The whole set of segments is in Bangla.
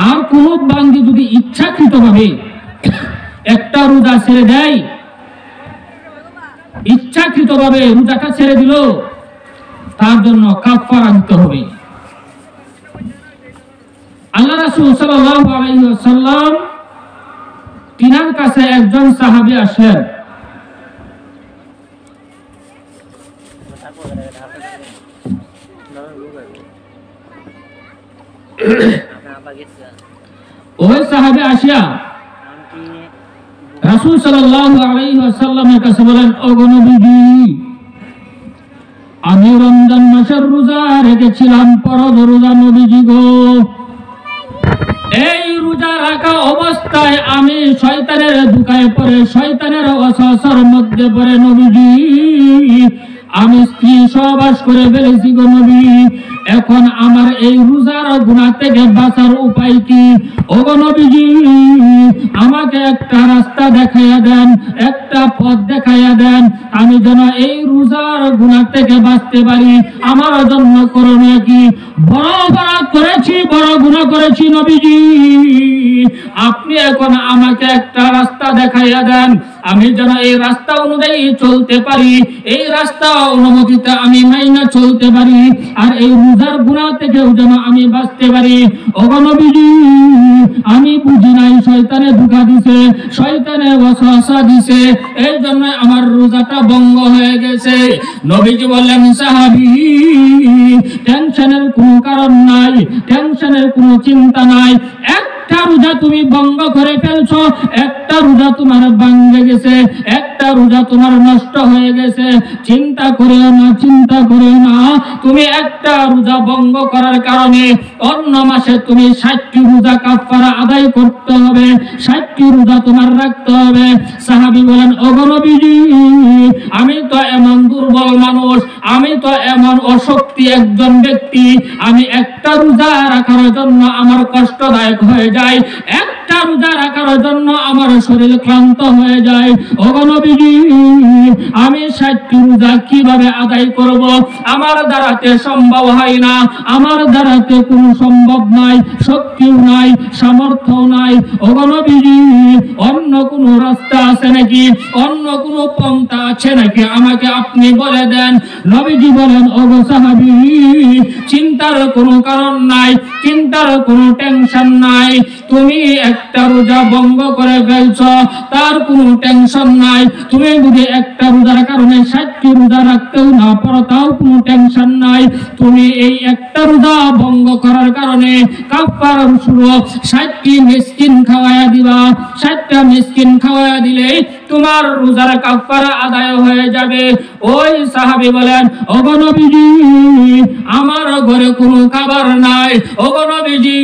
আর কোন বান্দি যদি ইচ্ছাকৃতভাবে একটা রোজা ছেড়ে দেয়, ইচ্ছাকৃতভাবে রোজাটা ছেড়ে দিল, তার জন্য কাফারা দিতে হবে। আল্লাহ রাসূল সাল্লাল্লাহু আলাইহি ওয়াসাল্লাম তিনার কাছে একজন সাহাবী আসলেন। ওই সাহাবী আসিয়া রাসূল সাল্লাল্লাহু আলাইহি ওয়াসাল্লামের কাছে বলেন, ওগো নবীজি, আমি রমজান মাসের রোজা রেখেছিলাম, ফরজ রোজা নবীজি গো। এই রোজা রাখা অবস্থায় আমি শয়তানের ধোঁকায় পড়ে, শয়তানের ওয়াসওয়াসার মধ্যে পড়ে নবীজি আমি স্ত্রী সহবাস করে ফেলেছি গো নবী। এখন আমার এই রোজার গুনাহ থেকে বাঁচার উপায় কি? ওগো নবীজি, আমাকে একটা রাস্তা দেখাইয়া দেন, একটা পথ দেখাইয়া দেন, আমি যেন এই রোজার গুনাহ থেকে বাঁচতে পারি। আমার জন্য করণীয় কি? বড় অপরাধ করেছি, বড় গুনাহ করেছি নবীজি, আপনি এখন আমাকে একটা রাস্তা দেখাইয়া দেন, আমি যেন এই রাস্তা অনুযায়ী চলতে পারি, এই রাস্তা অনুমতিতে আমি মাইনা চলতে পারি, আর এই রোজার গুনাহ থেকেও যেন আমি বাঁচতে পারি। ওগো নবীজি, আমি বুঝি নাই শয়তানে ধোঁকা দিছে, শয়তানে ওয়াসওয়াসা দিছে, এই জন্য আমার রোজাটা ভঙ্গ হয়ে গেছে। নবীজি বললেন, সাহাবী, টেনশনের কোনো কারণ নাই, টেনশনের কোনো চিন্তা নাই। একটা রোজা তুমি ভঙ্গ করে ফেলছো, একটা রোজা তোমার ভাঙে গেছে, একটা রোজা তোমার নষ্ট হয়ে গেছে। চিন্তা করিও না, চিন্তা করিও না, তুমি একটা রোজা ভঙ্গ করার কারণে অন্য মাসে তুমি 60টি রোজা কাফারা আদায় করতে হবে, 60টি রোজা তোমার রাখতে হবে। সাহাবী বলেন, ওগো নবীজি, আমি তো এমন দুর্বল মানুষ, আমি তো এমন অশক্তি একজন ব্যক্তি, আমি একটা রোজা রাখার জন্য আমার কষ্টদায়ক হয়ে যায়, একটা রোজা রাখার জন্য আমার শরীর ক্লান্ত হয়ে যায়। ওগো নবীজি, আমি 60টি রোজা কিভাবে আদায় করব? আমার দ্বারাতে সম্ভব হয় না, আমার দ্বারাতে কোনো সম্ভব নাই, শক্তিও নাই, সামর্থ্য নাই। ওগো নবীজি, অন্য কোনো রাস্তা আছে নাকি? অন্য কোনো পন্থা আছে নাকি? আমাকে আপনি বলে দেন। নবীজি বলেন, ওগো সাহাবী, চিন্তার কোনো কারণ নাই, চিন্তার কোনো টেনশন নাই, তুমি একটা রোজা ভঙ্গ করে ফেলছ, তার কোনো টেনশন নাই। তুমি যদি একটা রোজার কারণে 60টি রোজা রাখতেও না পারো, তাও কোনো টেনশন নাই। তুমি এই একটা রোজা ভঙ্গ করার কারণে কাফারা স্বরূপ 60টি মিসকিন খাওয়ায়া দিবা, 60টা মিসকিন খাওয়ায়া দিলে তোমার রোজার কাফারা আদায় হয়ে যাবে। ওই সাহাবী বলেন, ওগো নবীজি, আমার ঘরে কোনো খাবার নাই, ওগো নবীজি,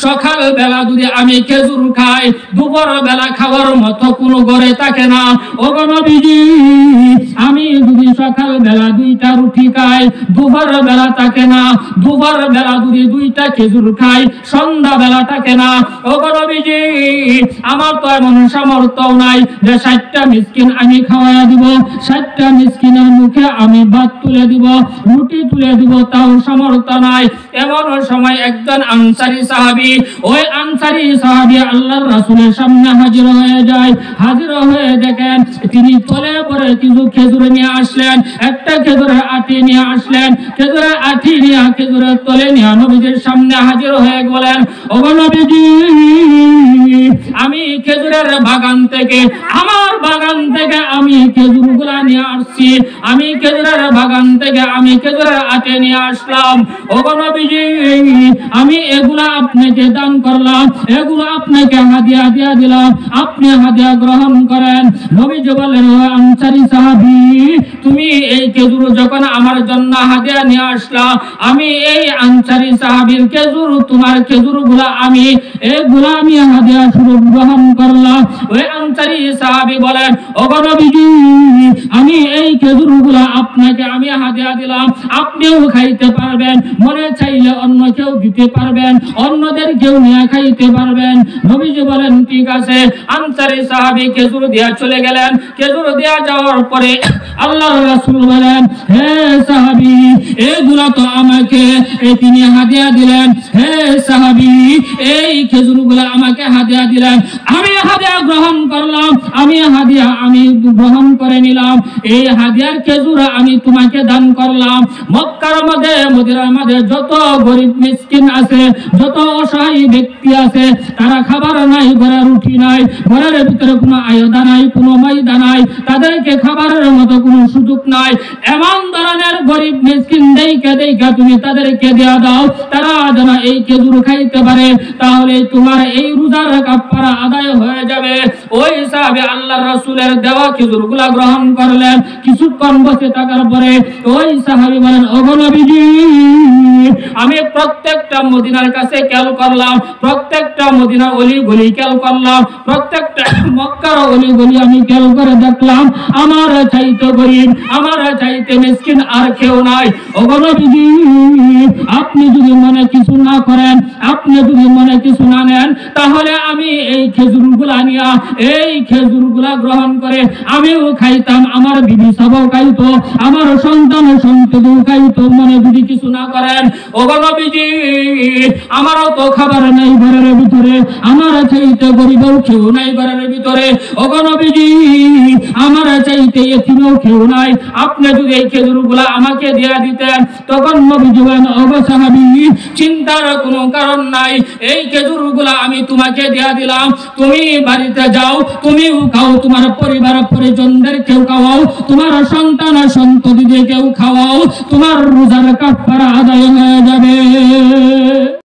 সকাল বেলা যদি আমি খেজুর খাই, দুপুর বেলা খাওয়ার মতো কোনো ঘরে থাকে না। ওগো নবীজি, আমি যদি সকাল বেলা 2টা রুটি খাই, দুপুর বেলা থাকে না, দুপুর বেলা যদি 2টা খেজুর খাই, সন্ধ্যা বেলা থাকে না। ওগো নবীজি, আমার তো এমন সামর্থ্য নাই যে 60টা মিসকিন আমি খাওয়াইয়া দিব, 60টা মিসকিনের মুখে আমি ভাত তুলে দিব, রুটি তুলে দিব, তাও সামর্থ্য নাই। এমন সময় একজন আনসারী সাহাবী, ওই আনসারী সাহাবী আল্লাহর রাসূলের সামনে হাজির হয়ে যায়। হাজির হয়ে দেখেন তিনি তলে পরে কিছু খেজুর নিয়ে আসলেন, একটা খেজুরের আটি নিয়ে আসলেন, খেজুরের আটি নিয়ে খেজুরের তলে নিয়ে নবীজির সামনে হাজির হয়ে বলেন, ওগো নবীজি, আমি খেজুরের বাগান থেকে, আমার বাগান থেকে আমি খেজুরগুলা নিয়ে আসছি, আমি খেজুরের বাগান থেকে আমি খেজুরের আটি নিয়ে আসলাম। ওগো নবীজি, আমি এগুলা আপনাকে দান করলাম, এগুলো আপনাকে হাদিয়া দিয়া দিলাম, আপনি হাদিয়া গ্রহণ করেন। নবীজি বলেন, ও আনসারী সাহাবী, তুমি এই খেজুর যখন আমার জন্য হাদিয়া নিয়ে আসলা, আমি এই আনসারী সাহাবীর খেজুর, তোমার খেজুরগুলা আমি এগুলা আমি হাদিয়া স্বরূপ গ্রহণ করলাম। ওই আনসারী সাহাবী বলেন, ওগো নবীজি, আমি এই খেজুরগুলা আপনাকে আমি হাদিয়া দিলাম, আপনিও খাইতে পারবেন, মনে চাইলে অন্য কেউ দিতে পারবেন, অন্যদের কেউ নিয়ে খাইতে পারবেন। নবীজি বলেন, ঠিক আছে। আনসারী সাহাবী খেজুর দিয়া চলে গেলেন। খেজুর দিয়া যাওয়ার পরে আল্লাহর রাসূল বলেন, হে সাহাবী, এগুলা তো আমাকে তিনি হাদিয়া দিলেন, হে সাহাবী, এই খেজুরগুলো আমাকে হাদিয়া দিলেন, আমি হাদিয়া গ্রহণ করলাম, আমি হাদিয়া আমি গ্রহণ করে নিলাম, এই হাদিয়ার খেজুর আমি তোমাকে দান করলাম। মক্কার মধ্যে মদিনার মধ্যে যত গরিব মিসকিন আছে, যত অসহায় ব্যক্তি আছে, তারা খাবার নাই, ঘরের রুটি নাই, ঘরের ভিতরে কোনো আয়োদা নাই, কোনো ময়দা নাই, তাদেরকে খাবারের মতো কোনো সুযোগ নাই, এমন ধরনের গরিব মিসকিন দেইকা তুমি তাদেরকে দেয়া দাও, তারা যেন এই খেজুর খাইতে পারে, তাহলে তোমার এই রোজার কাফারা আদায় হয়ে যাবে। ওই সাহাবে আল্লাহর রাসূলের দেওয়া খেজুরগুলা গ্রহণ করলেন। কিছুক্ষণ বসে থাকার পরে ওই সাহাবী বলেন, ওগো নবীজি, আমি প্রত্যেকটা মদিনার কাছে খেয়াল করলাম, প্রত্যেকটা মদিনার অলি গলি খেয়াল করলাম, প্রত্যেকটা মক্কার অলি গলি আমি খেয়াল করে দেখলাম, আমার চাইতে গরিব, আমার চাইতে মিসকিন আর কেউ নাই। ওগো নবীজি, আপনি যদি মনে কিছু না করেন, আপনি যদি মনে কিছু না নেন, তাহলে আমি এই খেজুরগুলা নিয়া, এই খেজুরগুলা গ্রহণ করে আমিও খাইতাম, আমার বিবি সবও খাইতো, আমার সন্তান সন্ততিও খাইতো, মনে যদি কিছু না করেন। ওগো নবীজি, আমারও তো খাবার নাই ঘরের ভিতরে, আমার চাইতে গরিবও কেউ নাই ঘরের ভিতরে। ওগো নবীজি, আমার চাইতে এতিমও কেউ নাই, আপনি যদি এই খেজুরগুলা আমাকে দেয়া দিতেন। তখন নবীজি বলেন, ওগো সাহাবী, চিন্তার কোনো কারণ নাই, এই খেজুরগুলা আমি তোমাকে দেয়া দিলাম, তুমি বাড়িতে যাও, তুমিও খাও, তোমার পরিবার পরিজনদের কেউ খাওয়াও, তোমার সন্তান সন্ততিদের কেউ খাওয়াও, তোমার রোজার কাফারা আদায় হয়ে যাবে।